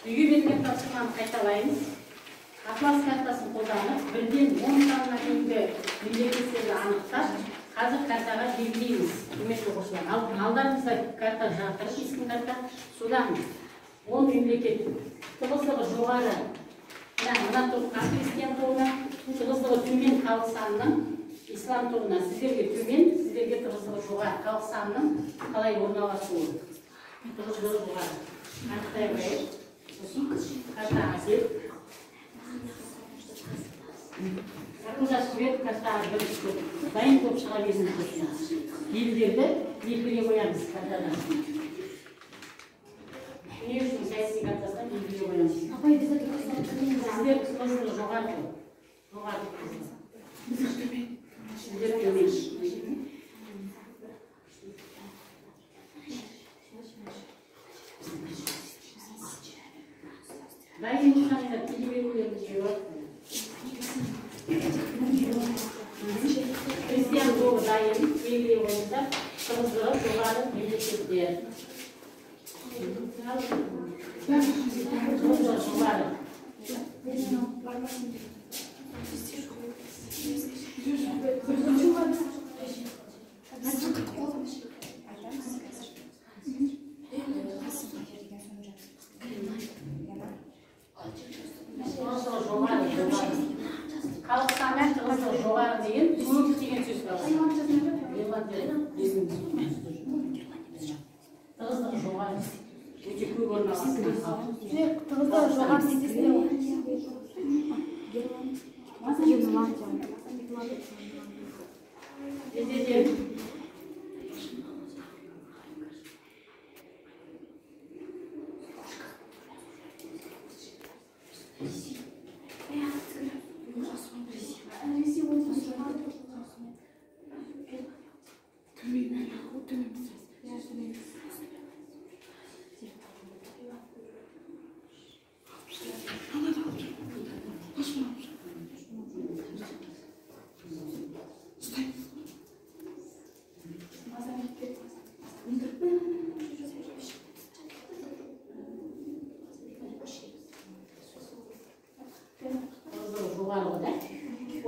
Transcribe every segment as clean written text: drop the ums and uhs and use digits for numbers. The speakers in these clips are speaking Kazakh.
Үйге берген тапсырманы қайталаймыз. Атлас картасын қолданып, 1-ден 10 санына дейінгі мемлекеттерді анықтап, қазір картаға белгілейміз. Құрметті оқушылар, алдарыңызда карта жатыр, исім карта. Содан 10 мемлекет тығыздығы жоғары, мына топ христиан тобына, тығыздығы төмен халық санының, ислам тобына сіздерге төмен, сіздерге тығыздығы жоғары халық санының қалай орналасуы. Тығыздығы жоғары. Анықтай қойып, картаға келіп, Жақында сурет картаға бірінші дайын топ шыға беріңіз. Елдерді белгілей қоямыз картадан. Не үшін саяси картасынан белгілей қоямыз. Сіздер тығыздығы жоғары. Сіздер төмен. Дайын болғанда телеберулерді жүйіп. Христиан тобы дайын, белгілей қойыңыздар, тығыздығы жоғары мемлекеттер. Тығыздығы жоғары. Халық саны тығыздығы жоғары деген көп деген сөз бар. Тығыздығы жоғары. Өте көп орналасқан. Тығыздығы жоғары деген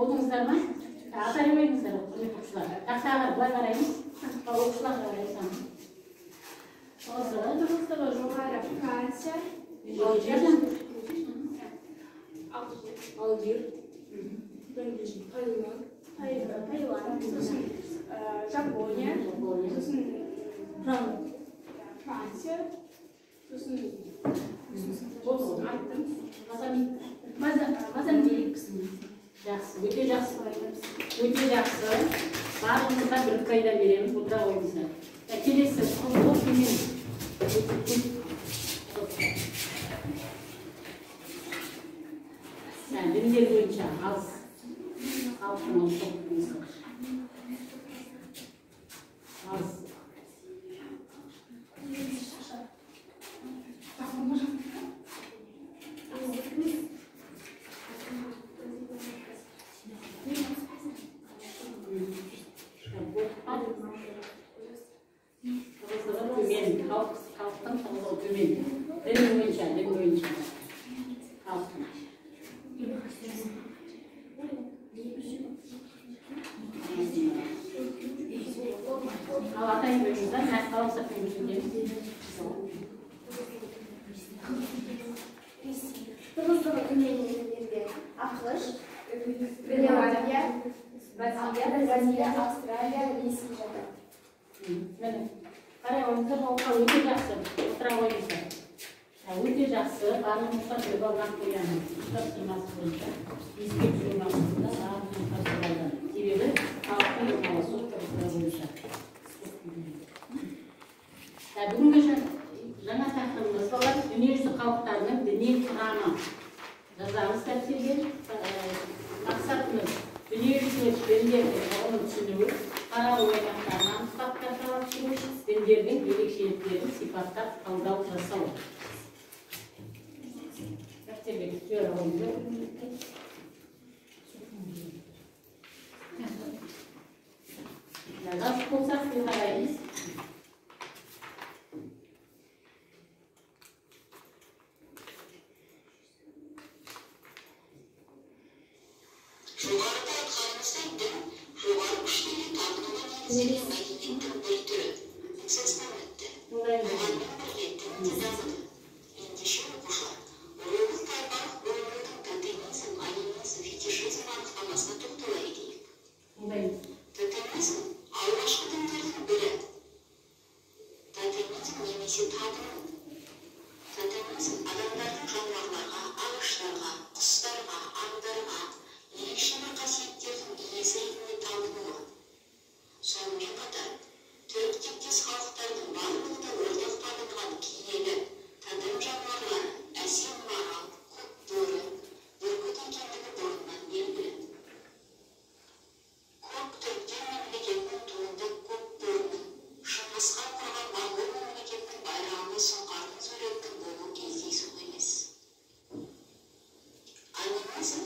Болдыңыздар ма? Атары қойыңыздар, құрметті оқушылар. Тақтаға былай қараймыз, оқушылар қараймыз. Тығыздығы жоғары Франция, Алжир, Таиланд, Жапония, Франция, Мозамбик. Жақсы, өте жақсы. Өте жақсы. Барлығымызға бір қайда береміз, отыра қойыңыздар. Келесі, ол төмен. Діндер бойынша аз. Халықтың аз. Халықтың тығыздығы төмен. Дін бойынша. Халықтың. Ал атайын бөліңіздер, қалып сақпен бөліңдер. Тығыздығы төмен елдерде ақш, Гренландия, Бразилия, Австралия, Ресей жатыр. Қарай қойыңыздар, оққа өте жақсы. Отыра қойыңыздар. Өте жақсы, барлығымызға бір алған қоямыз. Тапсырмасы бойынша. Ескеп жүру мақсатында барлығын тапсырады. Себебі халықтың орналасуы тығыздығы бойынша. Бүгінгі жаңа тақырыбымыз бар. Дүниежүзі халықтарының діни құрамы. Жазамыз тәпсірге. Мақсатымыз дүниежүзілік діндердің ұғымын түсіну, қаралы аймақтарын анықтап карталап шығу, діндердің ерекшеліктерін сипаттап талдау жасау. Тәпсірге түсер ойынды. Жазып болсақ, не қараймыз? Кітапты дамыды. Ендеше оқушылар, рулық тайпалық өмірдің тотемизм, анимизм, фетишизм анықтамасына тоқтала кетейік. Тотемизм алғашқы діндердің бірі. Тотемизм немесе табыну. Тотемизм адамдардың жануарларға, ағаштарға, құстарға, аңдарға ерекше бір қасиеттердің иесі ретінде табынуы. Сонымен қатар, түрік тектес халықтардың барлығында ортақ табынған киелі тотем жануарлары әсем марал, көк бөрі, бүркіт екендігі бұрыннан белгілі. Көк түріктер мемлекетінің туынды көк бөрінің, Шыңғысхан құрған моңғол мемлекетінің байрағында сұңқардың суреттің болуы кездейсоқ емес. Анимизм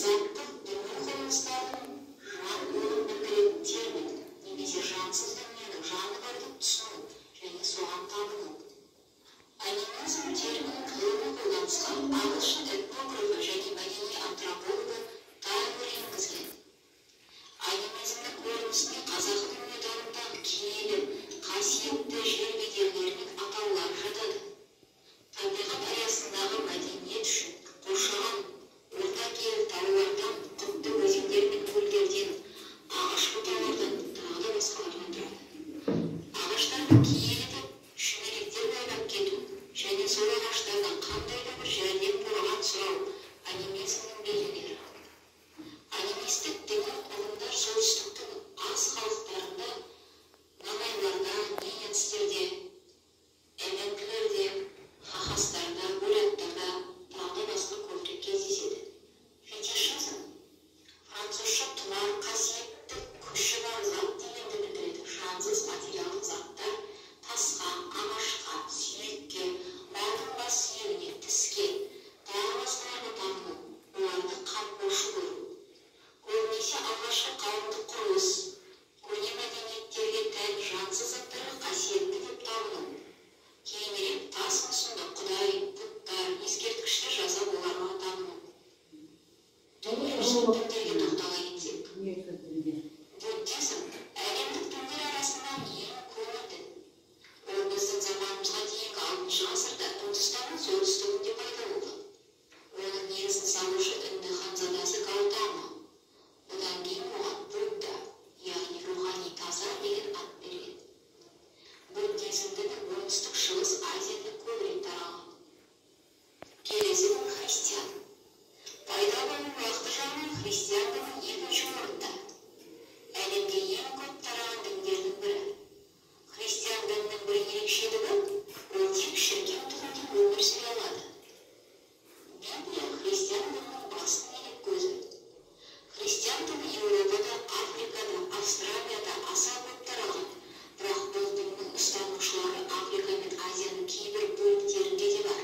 заттық дүние құбылыстардың жан болуын білдіретін термин, немесе жансыз дүниенің жаны бар деп түсіну және соған табыну. Анимизм терминін ғылыми қолданысқа ағылшын этнографы және мәдени антропологы Тайлор енгізген. Анимизмнің көрінісіне қазақы дүниетанымдағы киелі, қасиетті жер бедерлерінің атаулары жатады. Табиғат аясындағы мәдениет үшін қоршаған орта кел таулардан, құтты өзендер мен көлдерден, ағаш бұталардан, тағы да басқалардан тұрады. Ағаштарды киелі деп шүмелектер байлап кету және сол ағаштардан қандай да бір жәрдем бұрған сұрау анимизмнің белгілері. Анимистік діни ұғымдар солтүстіктің аз халықтарында, нанайларда, ненецтерде, эменгілерде, хахастарда, буряттарда, тағы басқа көбірек кездеседі. Фетишизм французша тұмар, қасиетті, күші бар зат дегенді білдіреді. Жансыз материалдық заттар тасқа, ағашқа, сүйекке, малдың бас сүйегіне, тіске, тағы басқаларға табыну, оларды қамқоршы көру. Көбінесе алғашқы қауымдық құрылыс, көне мәдениеттерге тән жансыз заттарға қасиетті деп табыну. Кейінірек тас мүсінді құдай, бұттар, ескерткіштер жасап оларға табыну. Дүниежүзілік діндерге тоқтала кетсек. Буддизм әлемдік діндер арасынан ең көне дін. Ол біздің заманымызға дейінгі 6 ғасырда Үндістанның солтүстігінде пайда болды. Оның негізін салушы үнді ханзадасы Гаутама. Бұдан кейін оған Будда, яғни рухани таза деген ат берген. Буддизм діні оңтүстік шығыс Азияда көбірек тараған. Келесі дін христиан. Пайда болу уақыты жағынан христиан діні екінші орында. Әлемде ең көп тараған діндердің бірі. Христиан дінінің бір ерекшелігі, ол тек шіркеу түрінде өмір сүре алады. Библия христиан дінінің басты дерек көзі. Христиан діні Еуропада, Африкада, Австралияда аса көп тараған, бірақ бұл діннің ұстанушылары Африка мен Азияның кейбір бөліктерінде де бар.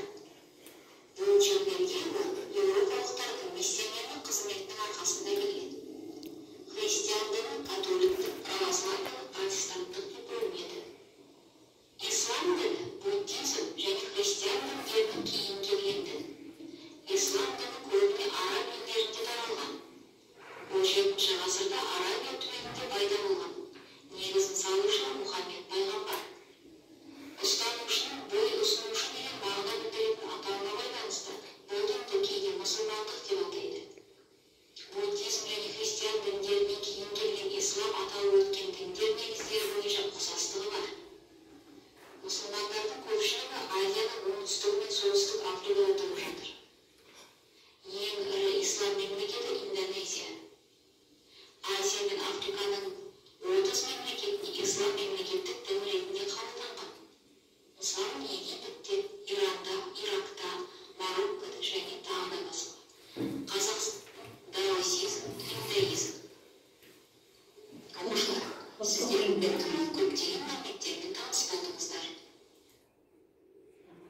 Бұл жерлерге ол еуропалықтардың миссионерлік қызметінің арқасында келген. Христиан діні католиктік, православиялық, протестанттық деп бөлінеді. Ислам діні буддизм және христиан діндерінің кейін келген дін. Ислам діні көбіне араб елдерінде таралған. Ол 7 ғасырда Арабия түбегінде пайда болған. Негізін салушы Мұхаммед пайғамбар. Ұстанушының бой ұсынушы деген мағына білдіретін атауына байланысты бұл дінді кейде мұсылмандық деп атайды. Буддизм және христиан діндерінен кейін келген ислам аталып өткен діндер негіздері бойынша ұқсастығы бар. Мұсылмандардың көпшілігі Азияның оңтүстігі мен солтүстік Африкада тұрып жатыр. Ең ірі ислам мемлекеті Индонезия. Азия мен Африканың 30 мемлекетіне ислам мемлекеттік дін ретінде қабылданған. Мысалы, Египетте, Иранда, Иракта, Мароккода және тағы да басқа. Қазақстан, даосизм, иудаизм. Оқушылар, сіздер бір түрлі көптеген мәліметтермен таныс болдыңыздар.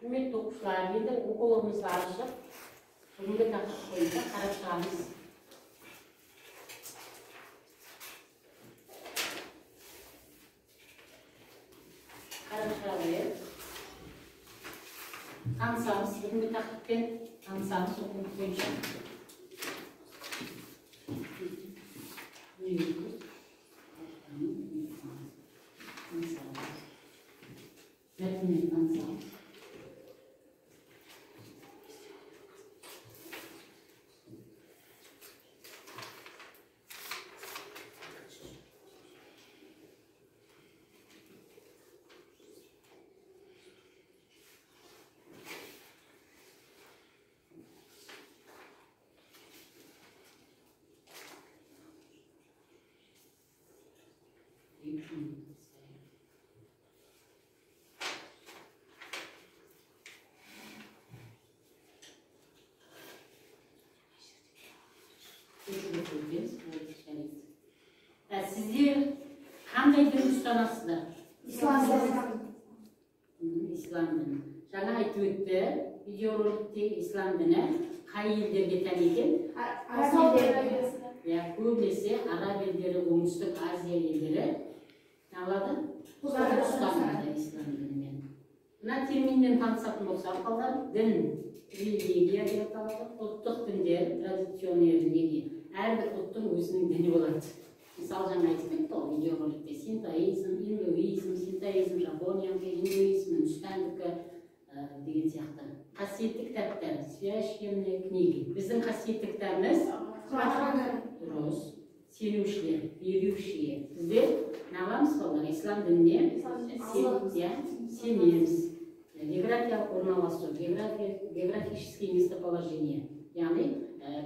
Құрметті оқушылар, енді оқулығымызды ашып, бүгінгі тақырып бойынша қарап шығамыз. Танысамыз, бүгінгі тақырыппен танысамыз оқулық бойынша. Мәтінмен танысамыз. Sizler qanday din ustanasizlar? İslam dini. Жаңа айтып өтті, видеороликте ислам діні қай елдерге тән екен? Көбінесе араб елдері, оңтүстік Азия елдері алады? Ұстанады ислам дінімен. Мына терминмен танысатын болсақ, қалдар дін, религия деп аталады, ұлттық діндер, традиционный религия. Әрбір ұлттың өзінің діні болады. Мысалы, жаңа айтып кетті ғой видеороликте синтоизм, индуизм, синтоизм, жапониянікі, индуизм, үндістандікі деген сияқты. Қасиетті кітаптар, священные книги. Біздің қасиетті кітабымыз дұрыс, сенушілер, берушілер. Біздер нағамыз болар, ислам дініне сенеміз. Географиялық орналасу, географические местоположение. Яғни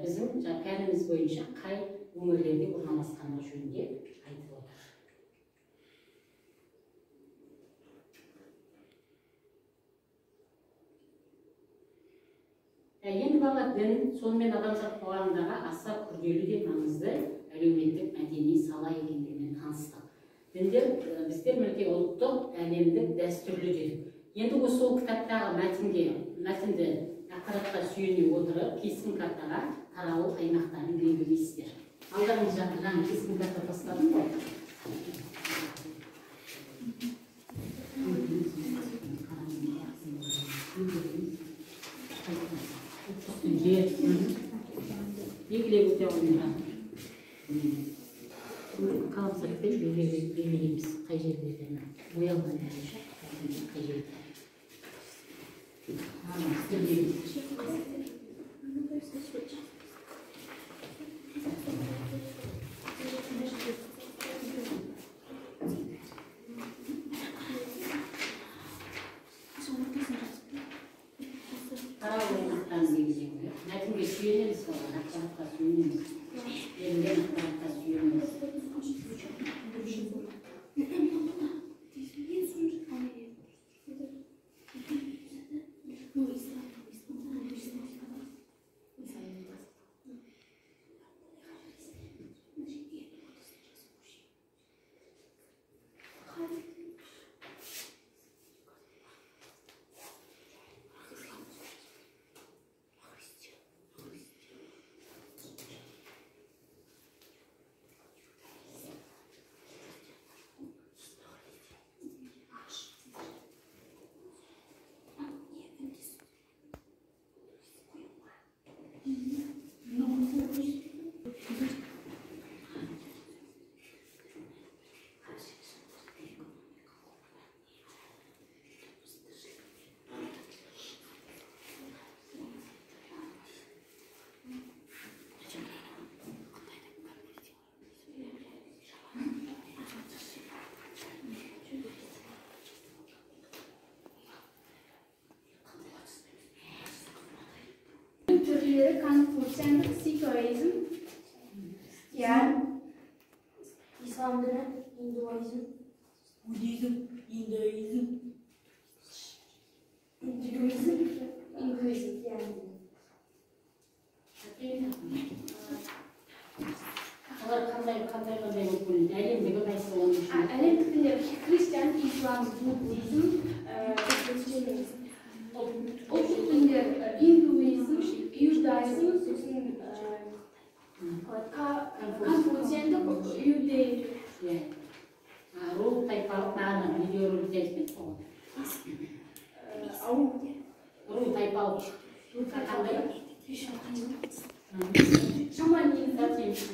біздің пәніміз бойынша қай өңірлерде орналасқаны жөнінде айтып отыр. Енді бала дін сонымен адамзат қоғамындағы аса күрделі де маңызды әлеуметтік мәдени сала екендігімен таныстық. Діндер біздер мінекей ұлттық, әлемдік, дәстүрлі дедік. Енді осы кітаптағы мәтінді ақпаратқа сүйене отырып, кескін картаға таралу аймақтарын белгілейсіздер. Алдарыңыз жаңа кескін карта тастадым ғой. Белгілеп өте ойнаған. Қаламсақ белгілейміз қай жерлерден боялған бойынша қай жерде. Мәтінге сүйенеміз болған, ақпаратқа сүйенеміз. Берілген ақпаратқа сүйенеміз. Türleri Konfüçyüs'ün Sitoizm, İslam dini, Hinduizm, Budizm, Hinduizm, yani. Олар қандай өкілін әлемдегі қайсы оның үшін? Әлемдікінде Христиан, İslam, Budizm, ұлттық діндер Hinduizm, Judaizm, сосын Конфуциандық, иудейлік. Рух тайпалық мағына видеороликте айтып кетті ғой. Рух тайпалық қандай? Шаманизм.